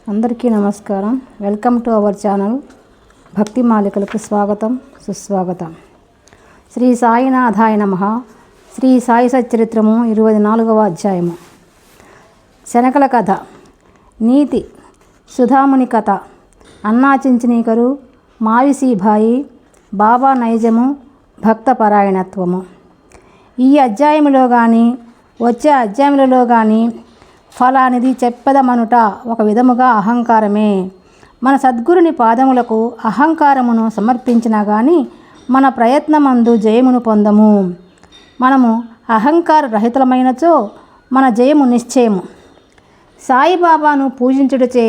అందరికీ నమస్కారం. Welcome to our channel. భక్తి మాలికలకు స్వాగతం, సుస్వాగతం. శ్రీ సాయినాథాయ నమః. శ్రీ సాయి సచ్చరిత్రము 24వ అధ్యాయము. శనకల కథ. నీతి. సుధాముని కథ. అన్నా చించనీకరు, మావిసీభాయి, బాబా నైజము, భక్త పరాయణత్వము. ఈ అధ్యాయములో కానీ వచ్చే అధ్యాయములలో కానీ ఫలానిది చెప్పదమనుట ఒక విధముగా అహంకారమే. మన సద్గురుని పాదములకు అహంకారమును సమర్పించినా కానీ మన ప్రయత్నమందు జయమును పొందము. మనము అహంకార రహితులమైనచో మన జయము నిశ్చయము. సాయిబాబాను పూజించుటచే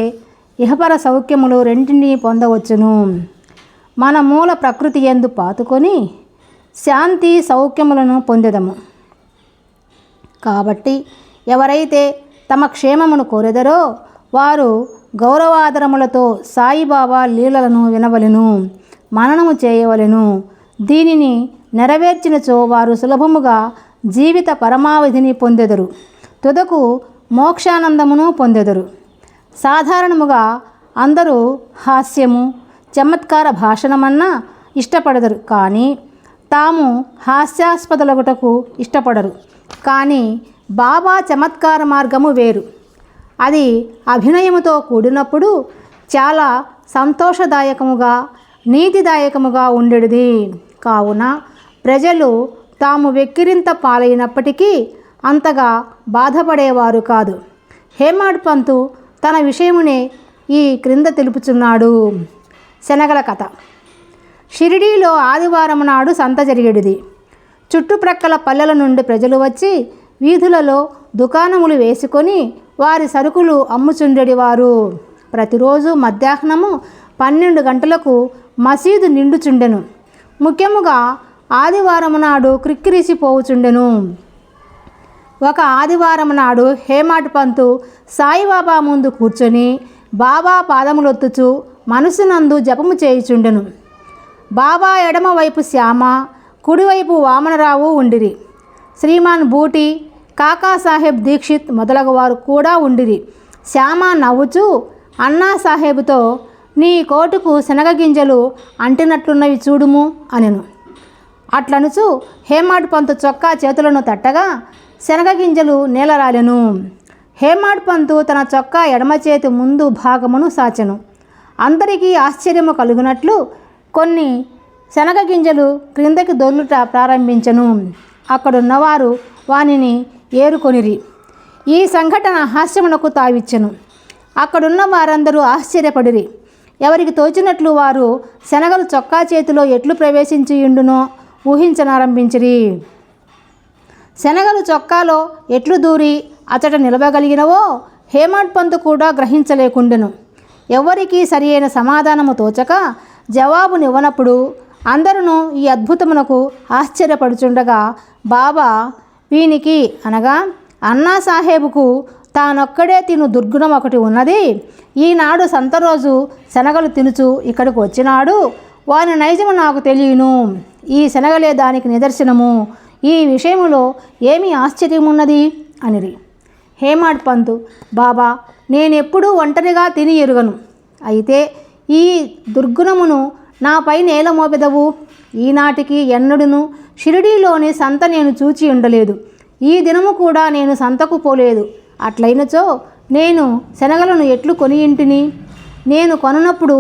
ఇహపర సౌఖ్యములు రెంటిని పొందవచ్చును. మన మూల ప్రకృతి యందు పాతుకొని శాంతి సౌఖ్యములను పొందెదము. కాబట్టి ఎవరైతే తమ క్షేమమును కోరెదరో వారు గౌరవాదరములతో సాయిబాబా లీలలను వినవలెను, మననము చేయవలెను. దీనిని నెరవేర్చినచో వారు సులభముగా జీవిత పరమావధిని పొందెదరు, తుదకు మోక్షానందమును పొందెదరు. సాధారణముగా అందరూ హాస్యము, చమత్కార భాషణమన్నా ఇష్టపడదరు, కానీ తాము హాస్యాస్పదలగుటకు ఇష్టపడరు. కానీ బాబా చమత్కార మార్గము వేరు. అది అభినయముతో కూడినప్పుడు చాలా సంతోషదాయకముగా, నీతిదాయకముగా ఉండేది. కావున ప్రజలు తాము వెక్కిరింత పాలైనప్పటికీ అంతగా బాధపడేవారు కాదు. హేమాడ్ పంతు తన విషయమునే ఈ క్రింద తెలుపుచున్నాడు. శనగల కథ. షిరిడీలో ఆదివారం నాడు సంత జరిగేది. చుట్టుప్రక్కల పల్లెల నుండి ప్రజలు వచ్చి వీధులలో దుకాణములు వేసుకొని వారి సరుకులు అమ్ముచుండెడివారు. ప్రతిరోజు మధ్యాహ్నము 12 గంటలకు మసీదు నిండుచుండెను. ముఖ్యముగా ఆదివారం నాడు క్రిక్కిరిసిపోవుచుండెను. ఒక ఆదివారం నాడు హేమాడ్ పంతు సాయిబాబా ముందు కూర్చొని బాబా పాదములొత్తుచు మనసునందు జపము చేయుచుండెను. బాబా ఎడమవైపు శ్యామ, కుడివైపు వామనరావు ఉండిరి. శ్రీమాన్ బూటి, కాకాసాహెబ్ దీక్షిత్ మొదలగువారు కూడా ఉండిరి. శ్యామ నవ్వుచూ అన్నాసాహెబ్తో, నీ కోటుకు శనగ గింజలు అంటినట్లున్నవి చూడుము అనెను. అట్లనుచు హేమాడ్ పంతు చొక్కా చేతులను తట్టగా శనగ గింజలు నేలరాలెను. హేమాడ్ పంతు తన చొక్కా ఎడమ చేతి ముందు భాగమును సాచెను. అందరికీ ఆశ్చర్యము కలుగునట్లు కొన్ని శనగ గింజలు క్రిందకి దొర్లుట ప్రారంభించెను. అక్కడున్నవారు వానిని ఏరుకొనిరి. ఈ సంఘటన హాస్యమునకు తావిచ్చెను. అక్కడున్న వారందరూ ఆశ్చర్యపడిరి. ఎవరికి తోచినట్లు వారు శనగలు చొక్కా చేతిలో ఎట్లు ప్రవేశించియుండునో ఊహించనారంభించిరి. శనగలు చొక్కాలో ఎట్లు దూరి అచట నిలవగలిగినవో హేమాడ్ పంతు కూడా గ్రహించలేకుండెను. ఎవ్వరికీ సరి అయిన సమాధానము తోచక జవాబునివ్వనప్పుడు అందరూ ఈ అద్భుతమునకు ఆశ్చర్యపడుచుండగా బాబా వీనికి అనగా అన్నాసాహెబుకు తానొక్కడే తిను దుర్గుణం ఒకటి ఉన్నది. ఈనాడు సంత రోజు శనగలు తినుచు ఇక్కడికి వచ్చినాడు. వాని నైజము నాకు తెలియను. ఈ శనగలే దానికి నిదర్శనము. ఈ విషయములో ఏమి ఆశ్చర్యమున్నది అనిరి. హేమాడ్ పంతు, బాబా, నేనెప్పుడూ ఒంటరిగా తిని ఎరుగను. అయితే ఈ దుర్గుణమును నాపై నేల మోపెదవు. ఈనాటికి ఎన్నడును షిరిడీలోని సంత నేను చూచి ఉండలేదు. ఈ దినము కూడా నేను సంతకు పోలేదు. అట్లయినచో నేను శనగలను ఎట్లు కొనియింటిని? నేను కొననప్పుడు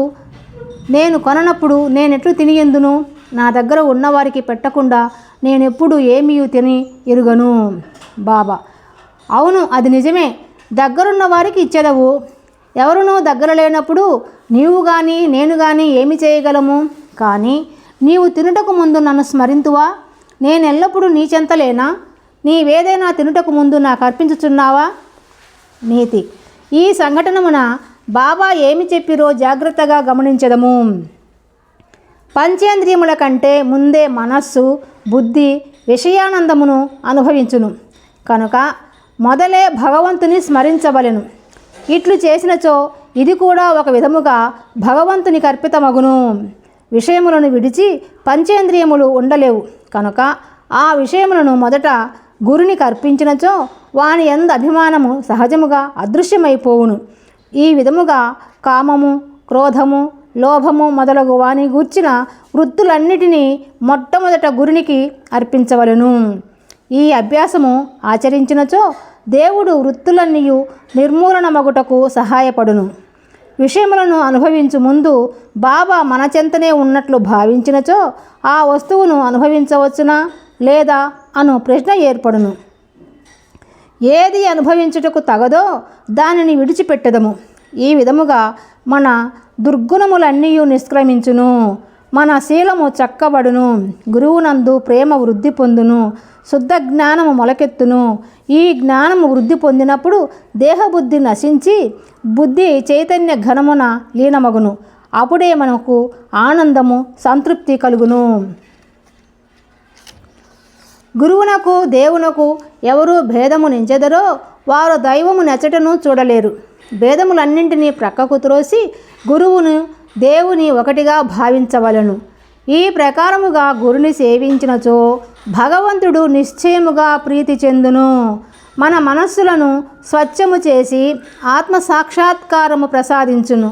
నేనెట్లు తినియందును? నా దగ్గర ఉన్నవారికి పెట్టకుండా నేనెప్పుడు ఏమీ తిని ఎరుగను. బాబా, అవును, అది నిజమే. దగ్గరున్న వారికి ఇచ్చేదవు. ఎవరునూ దగ్గర లేనప్పుడు నీవు కానీ నేను కానీ ఏమి చేయగలము? కానీ నీవు తినుటకు ముందు నన్ను స్మరింతువా? నేనెల్లప్పుడూ నీ చెంతలేనా? నీవేదైనా తినుటకు ముందు నాకు అర్పించుచున్నావా? నీతి. ఈ సంఘటనమున బాబా ఏమి చెప్పిరో జాగ్రత్తగా గమనించదము. పంచేంద్రియముల కంటే ముందే మనస్సు, బుద్ధి విషయానందమును అనుభవించును. కనుక మొదలే భగవంతుని స్మరించవలెను. ఇట్లు చేసినచో ఇది కూడా ఒక విధముగా భగవంతునికి అర్పితమగును. విషయములను విడిచి పంచేంద్రియములు ఉండలేవు. కనుక ఆ విషయములను మొదట గురునికి అర్పించినచో వాని యందు అభిమానము సహజముగా అదృశ్యమైపోవును. ఈ విధముగా కామము, క్రోధము, లోభము మొదలగు వాని గూర్చిన వృత్తులన్నిటినీ మొట్టమొదట గురునికి అర్పించవలను. ఈ అభ్యాసము ఆచరించినచో దేవుడు వృత్తులన్నీ నిర్మూలనమగుటకు సహాయపడును. విషయములను అనుభవించు ముందు బాబా మన చెంతనే ఉన్నట్లు భావించినచో ఆ వస్తువును అనుభవించవచ్చునా లేదా అను ప్రశ్న ఏర్పడును. ఏది అనుభవించుటకు తగదో దానిని విడిచిపెట్టదము. ఈ విధముగా మన దుర్గుణములన్నీ నిష్క్రమించును, మన శీలము చక్కబడును, గురువునందు ప్రేమ వృద్ధి పొందును, శుద్ధ జ్ఞానము మొలకెత్తును. ఈ జ్ఞానము వృద్ధి పొందినప్పుడు దేహబుద్ధి నశించి బుద్ధి చైతన్య ఘనమున లీనమగును. అప్పుడే మనకు ఆనందము, సంతృప్తి కలుగును. గురువునకు దేవునకు ఎవరు భేదము నెంచెదరో వారు దైవము నెచ్చటను చూడలేరు. భేదములన్నింటినీ ప్రక్కకు త్రోసి గురువును దేవుని ఒకటిగా భావించవలను. ఈ ప్రకారముగా గురుని సేవించినచో భగవంతుడు నిశ్చయముగా ప్రీతి చెందును. మన మనస్సులను స్వచ్ఛము చేసి ఆత్మ సాక్షాత్కారము ప్రసాదించును.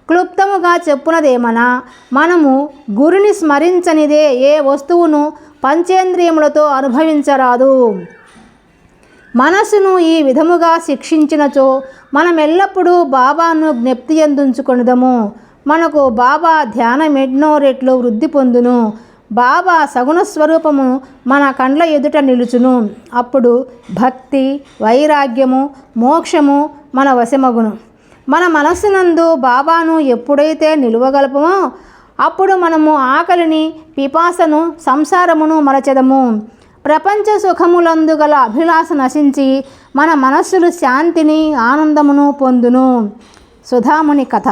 క్లుప్తముగా చెప్పునదేమనా, మనము గురుని స్మరించనిదే ఏ వస్తువును పంచేంద్రియములతో అనుభవించరాదు. మనస్సును ఈ విధముగా శిక్షించినచో మనమెల్లప్పుడూ బాబాను జ్ఞప్తి ఎందుంచుకొనుదము. మనకు బాబా ధ్యానమెన్నో రెట్లు వృద్ధి పొందును. బాబా సగుణ స్వరూపము మన కండ్ల ఎదుట నిలుచును. అప్పుడు భక్తి, వైరాగ్యము, మోక్షము మన వశమగును. మన మనస్సునందు బాబాను ఎప్పుడైతే నిలువగలపమో అప్పుడు మనము ఆకలిని, పిపాసను, సంసారమును మరచెదము. ప్రపంచ సుఖములందు గల అభిలాష నశించి మన మనస్సులు శాంతిని, ఆనందమును పొందును. సుధాముని కథ.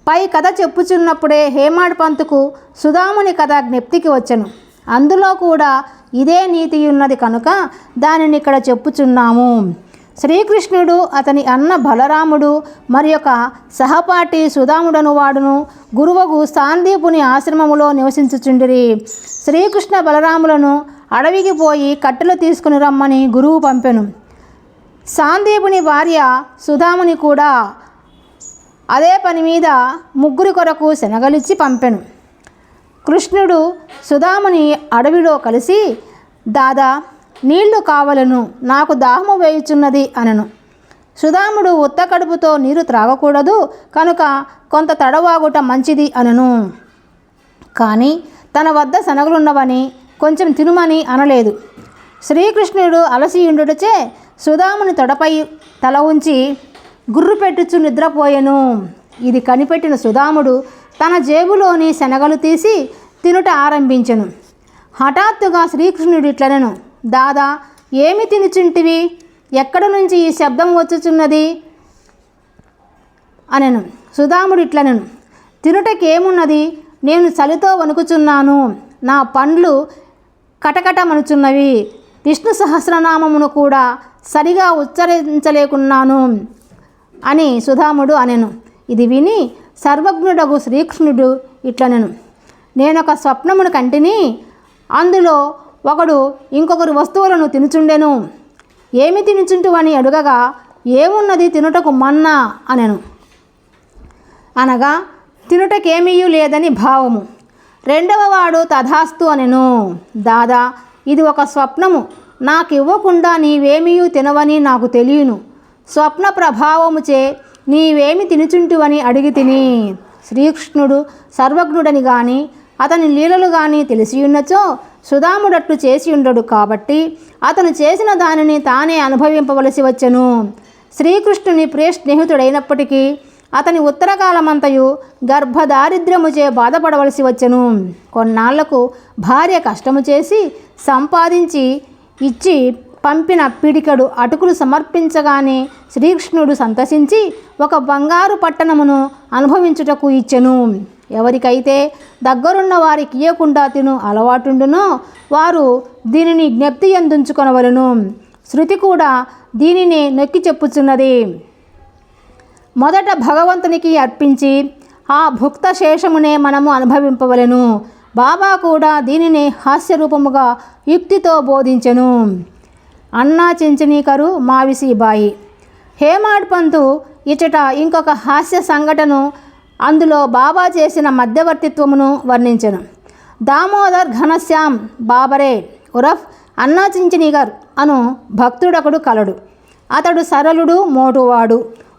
పై కథ చెప్పుచున్నప్పుడే హేమాడ్ పంతుకు సుధాముని కథ జ్ఞప్తికి వచ్చెను. అందులో కూడా ఇదే నీతి ఉన్నది కనుక దానిని ఇక్కడ చెప్పుచున్నాము. శ్రీకృష్ణుడు, అతని అన్న బలరాముడు, మరి ఒక సహపాఠి సుధాముడను వాడును గురువగు సాందీపుని ఆశ్రమములో నివసించుచుండిరి. శ్రీకృష్ణ బలరాములను అడవికి పోయి కట్టెలు తీసుకుని రమ్మని గురువు పంపెను. సాందీపుని భార్య సుధాముని కూడా అదే పని మీద ముగ్గురి కొరకు శనగలిచ్చి పంపెను. కృష్ణుడు సుధాముని అడవిలో కలిసి, దాదా నీళ్లు కావలను, నాకు దాహము వేయుచున్నది అనను. సుధాముడు ఉత్త కడుపుతో నీరు త్రాగకూడదు కనుక కొంత తడవాగుట మంచిది అనను. కానీ తన వద్ద శనగలున్నవని కొంచెం తినుమని అనలేదు. శ్రీకృష్ణుడు అలసియుండుటచే సుధాముని తొడపై తల ఉంచి గుర్రు పెట్టుచు నిద్రపోయెను. ఇది కనిపెట్టిన సుధాముడు తన జేబులోని శనగలు తీసి తినుట ఆరంభించెను. హఠాత్తుగా శ్రీకృష్ణుడు ఇట్లనెను, దాదా ఏమి తినుచుంటివి? ఎక్కడ నుంచి ఈ శబ్దం వచ్చుచున్నది అనెను. సుధాముడు ఇట్లనెను, తినుటకేమున్నది, నేను చలితో వణుకుచున్నాను, నా పండ్లు కటకటమనుచున్నవి, విష్ణు సహస్రనామమును కూడా సరిగా ఉచ్చరించలేకున్నాను అని సుధాముడు అనెను. ఇది విని సర్వజ్ఞుడగు శ్రీకృష్ణుడు ఇట్లనెను, నేనొక స్వప్నమును కంటిని, అందులో ఒకడు ఇంకొకరు వస్తువులను తినుచుండెను. ఏమి తినుచుంటువని అడుగగా, ఏమున్నది తినుటకు మన్నా అనెను. అనగా తినుటకేమీయూ లేదని భావము. రెండవ వాడు తథాస్తు అనెను, దాదా ఇది ఒక స్వప్నము, నాకివ్వకుండా నీవేమీయూ తినవని నాకు తెలియను. స్వప్న ప్రభావముచే నీవేమి తినుచుంటువని అడిగి తిని. శ్రీకృష్ణుడు సర్వజ్ఞుడని గాని అతని లీలలు గాని తెలిసియున్నచో సుధాముడట్లు చేసి ఉండడు కాబట్టి అతను చేసిన దానిని తానే అనుభవింపవలసి వచ్చెను. శ్రీకృష్ణుని ప్రియ స్నేహితుడైనప్పటికీ అతని ఉత్తరకాలమంతయు గర్భదారిద్ర్యముచే బాధపడవలసి వచ్చెను. కొన్నాళ్లకు భార్య కష్టము చేసి సంపాదించి ఇచ్చి పంపిన పిడికడు అటుకులు సమర్పించగానే శ్రీకృష్ణుడు సంతసించి ఒక బంగారు పట్టణమును అనుభవించుటకు ఇచ్చెను. ఎవరికైతే దగ్గరున్న వారికి ఇయ్యకుండా తిను అలవాటుండునో వారు దీనిని జ్ఞప్తి ఎందుంచుకొనవలెను. శృతి కూడా దీనిని నొక్కి చెప్పుచున్నది. మొదట భగవంతునికి అర్పించి ఆ భుక్త శేషమునే మనము అనుభవింపవలెను. బాబా కూడా దీనిని హాస్యరూపముగా యుక్తితో బోధించెను. అన్నా చెంచనీకరు మావిసీబాయి. హేమాడ్ పంతు ఇచట ఇంకొక హాస్య సంఘటన అందులో బాబా చేసిన మధ్యవర్తిత్వమును వర్ణించెను. దామోదర్ ఘనశ్యామ్ బాబరే ఉరఫ్ అన్నా చించినిగర్ అను భక్తుడొకడు కలడు. అతడు సరళుడు, మోటువాడు,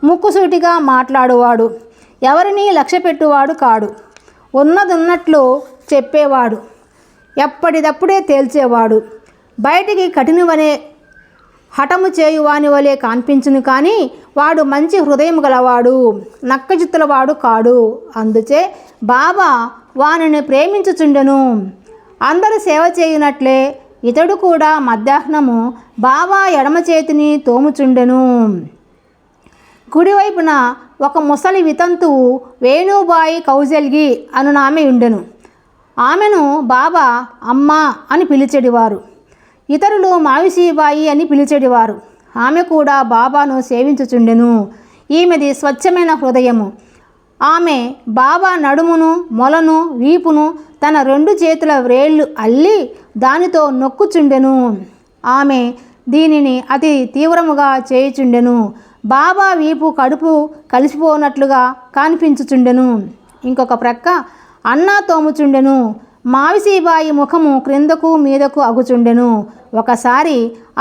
ముక్కుసూటిగా మాట్లాడువాడు, ఎవరినీ లక్ష్యపెట్టువాడు కాడు. ఉన్నదున్నట్లు చెప్పేవాడు, ఎప్పటిదప్పుడే తేల్చేవాడు. బయటికి కఠినవనే హఠము చేయువాని వలె కనిపించును, కానీ వాడు మంచి హృదయం గలవాడు, నక్కజిత్తులవాడు కాడు. అందుచే బాబా వానిని ప్రేమించుచుండెను. అందరూ సేవ చేయునట్లే ఇతడు కూడా మధ్యాహ్నము బాబా ఎడమ చేతిని తోముచుండెను. కుడివైపున ఒక ముసలి వితంతువు వేణుబాయి కౌజల్గి అనునామె ఉండెను. ఆమెను బాబా అమ్మా అని పిలిచెడివారు. ఇతరులు మావిసీబాయి అని పిలిచెడివారు. ఆమె కూడా బాబాను సేవించుచుండెను. ఈమెది స్వచ్ఛమైన హృదయము. ఆమె బాబా నడుమును, మొలను, వీపును తన 2 చేతుల వ్రేళ్లు అల్లి దానితో నొక్కుచుండెను. ఆమె దీనిని అతి తీవ్రముగా చేయుచుండెను. బాబా వీపు కడుపు కలిసిపోనట్లుగా కనిపించుచుండెను. ఇంకొక ప్రక్క అన్నా తోముచుండెను. మావిసీబాయి ముఖము క్రిందకు మీదకు అగుచుండెను. ఒకసారి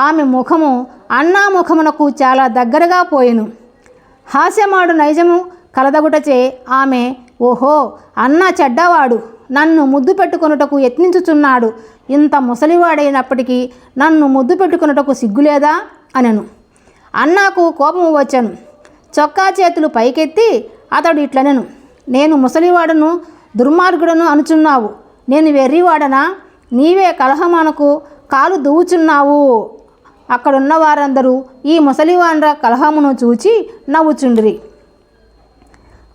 ఆమె ముఖము అన్నా ముఖమునకు చాలా దగ్గరగా పోయెను. హాస్యమాడు నైజము కలదగుటచే ఆమె, ఓహో, అన్నా చెడ్డవాడు, నన్ను ముద్దు పెట్టుకొనుటకు యత్నించుచున్నాడు, ఇంత ముసలివాడైనప్పటికీ నన్ను ముద్దు పెట్టుకొనుటకు సిగ్గులేదా అనెను. అన్నాకు కోపము వచ్చెను. చొక్కా చేతులు పైకెత్తి అతడు ఇట్లనెను, నేను ముసలివాడను, దుర్మార్గుడను అనుచున్నావు. నేను వెర్రివాడనా? నీవే కలహమానకు కాలు దువ్వుచున్నావు. అక్కడున్న వారందరూ ఈ ముసలివాండ్ర కలహమును చూచి నవ్వుచుండిరి.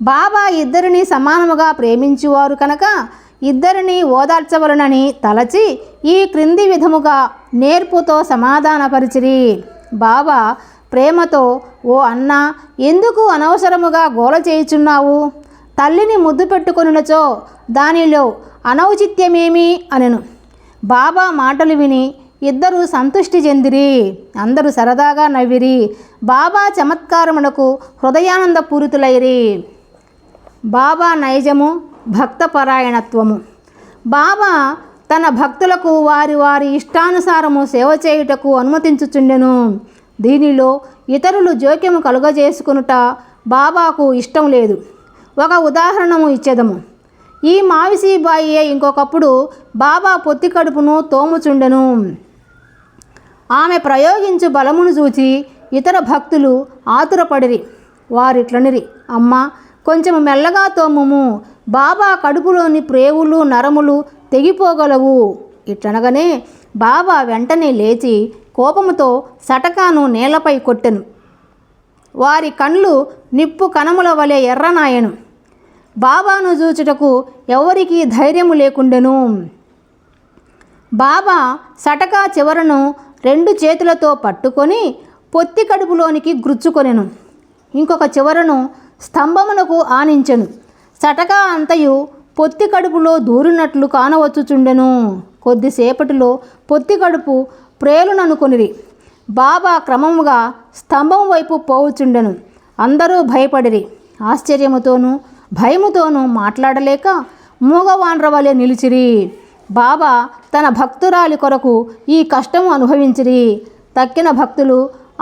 బాబా ఇద్దరిని సమానముగా ప్రేమించువారు కనుక ఇద్దరిని ఓదార్చవలనని తలచి ఈ క్రింది విధముగా నేర్పుతో సమాధానపరిచిరి. బాబా ప్రేమతో, ఓ అన్నా, ఎందుకు అనవసరముగా గోల చేయుచున్నావు? తల్లిని ముద్దు పెట్టుకొనునచో దానిలో అనౌచిత్యమేమి అనెను. బాబా మాటలు విని ఇద్దరు సంతుష్టి చెందిరి. అందరూ సరదాగా నవ్విరి. బాబా చమత్కారమునకు హృదయానంద పూరితులైరి. బాబా నైజము, భక్తపరాయణత్వము. బాబా తన భక్తులకు వారి వారి ఇష్టానుసారము సేవ చేయుటకు అనుమతించుచుండెను. దీనిలో ఇతరులు జోక్యము కలుగజేసుకునుట బాబాకు ఇష్టం లేదు. ఒక ఉదాహరణము ఇచ్చేదము. ఈ మావిసీబాయియే ఇంకొకప్పుడు బాబా పొత్తి కడుపును తోముచుండెను. ఆమె ప్రయోగించు బలమును చూచి ఇతర భక్తులు ఆతురపడిరి. వారిట్లనిరి, అమ్మా, కొంచెం మెల్లగా తోముము, బాబా కడుపులోని ప్రేవులు నరములు తెగిపోగలవు. ఇట్లనగానే బాబా వెంటనే లేచి కోపముతో సటకాను నేలపై కొట్టెను. వారి కళ్ళు నిప్పు కణముల వలె ఎర్రనాయెను. బాబాను చూచుటకు ఎవరికీ ధైర్యము లేకుండెను. బాబా సటకా చివరను 2 చేతులతో పట్టుకొని పొత్తి కడుపులోనికి గ్రుచ్చుకొనెను. ఇంకొక చివరను స్తంభమునకు ఆనించెను. సటకా అంతయు పొత్తి కడుపులో దూరినట్లు కానవచ్చుచుండెను. కొద్దిసేపటిలో పొత్తి కడుపు ప్రేలుననుకొనిరి. బాబా క్రమముగా స్తంభం వైపు పోవుచుండెను. అందరూ భయపడిరి. ఆశ్చర్యముతోనూ భయముతోనూ మాట్లాడలేక మూగవాండ్ర వలె నిలిచిరి. బాబా తన భక్తురాలి కొరకు ఈ కష్టము అనుభవించిరి. తక్కిన భక్తులు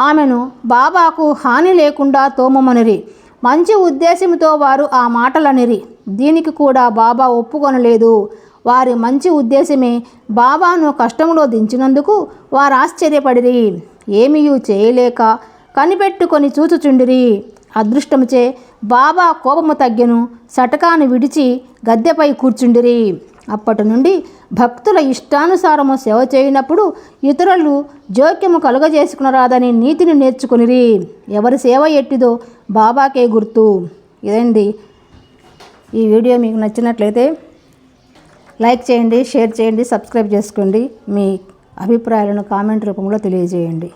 ఆమెను బాబాకు హాని లేకుండా తోమమనిరి. మంచి ఉద్దేశంతో వారు ఆ మాటలనిరి. దీనికి కూడా బాబా ఒప్పుకొనలేదు. వారి మంచి ఉద్దేశమే బాబాను కష్టంలో దించినందుకు వారు ఆశ్చర్యపడిరి. ఏమీయూ చేయలేక కనిపెట్టుకొని చూచుచుండిరి. అదృష్టముచే బాబా కోపము తగ్గెను. సటకాను విడిచి గద్దెపై కూర్చుండిరి. అప్పటి నుండి భక్తుల ఇష్టానుసారము సేవ చేయనప్పుడు ఇతరులు జోక్యము కలుగజేసుకునరాదని నీతిని నేర్చుకునిరి. ఎవరి సేవ ఎట్టిదో బాబాకే గుర్తు. ఇదండి. ఈ వీడియో మీకు నచ్చినట్లయితే లైక్ చేయండి, షేర్ చేయండి, సబ్స్క్రైబ్ చేసుకోండి. మీ అభిప్రాయాలను కామెంట్ రూపంలో తెలియజేయండి.